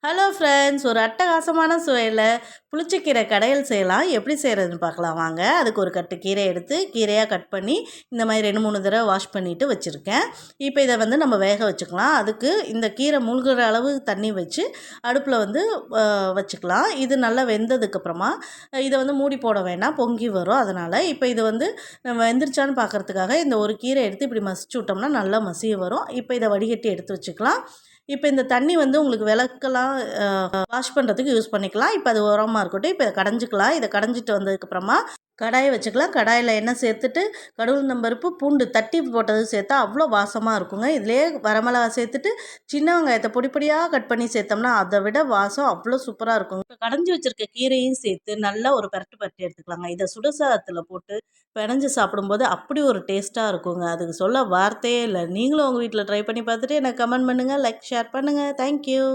Hello friends, ஒரு அட்டகாசமான சுவையில் புளிச்சக்கீரை கடையல் செய்யலாம். எப்படி செய்கிறதுன்னு பார்க்கலாம் வாங்க. அதுக்கு ஒரு கட்டு கீரை எடுத்து கீரையாக கட் பண்ணி இந்த மாதிரி 2-3 தடவை வாஷ் பண்ணிவிட்டு வச்சுருக்கேன். இப்போ இதை நம்ம வேக வச்சுக்கலாம். அதுக்கு இந்த கீரை மூழ்கிற அளவு தண்ணி வச்சு அடுப்பில் வச்சுக்கலாம். இது நல்லா வெந்ததுக்கப்புறமா இதை மூடி போட வேண்டாம், பொங்கி வரும். அதனால் இப்போ இது நம்ம வெந்துருச்சான்னு பார்க்குறதுக்காக இந்த ஒரு கீரை எடுத்து இப்படி மசிச்சு விட்டோம்னா நல்லா மசிய வரும். இப்போ இதை வடிகட்டி எடுத்து வச்சுக்கலாம். இப்போ இந்த தண்ணி உங்களுக்கு விளக்கெல்லாம் வாஷ் பண்ணுறதுக்கு யூஸ் பண்ணிக்கலாம். இப்போ அது உரமாக இருக்கட்டும். இப்போ இதை கடைஞ்சிக்கலாம். இதை கடைஞ்சிட்டு வந்ததுக்கப்புறமா கடாயை வச்சுக்கலாம். கடாயில் எண்ணெய் சேர்த்துட்டு கடவுளுந்தம்பருப்பு பூண்டு தட்டி போட்டது சேர்த்தா அவ்வளோ வாசமாக இருக்குங்க. இதிலே வரமிளகா சேர்த்துட்டு சின்ன வெங்காயத்தை பொடி பொடியாக கட் பண்ணி சேர்த்தோம்னா அதை விட வாசம் அவ்வளோ சூப்பராக இருக்குங்க. இப்போ கடைஞ்சி வச்சுருக்க கீரையும் சேர்த்து நல்லா ஒரு பரட்டு எடுத்துக்கலாங்க. இதை சுடசாதத்தில் போட்டு பிணைஞ்சு சாப்பிடும்போது அப்படி ஒரு டேஸ்ட்டாக இருக்குங்க. அதுக்கு சொல்ல வார்த்தையே இல்லை. நீங்களும் உங்கள் வீட்டில் ட்ரை பண்ணி பார்த்துட்டு எனக்கு கமெண்ட் பண்ணுங்கள், லைக் ஷேர் பண்ணுங்கள். தேங்க்யூ.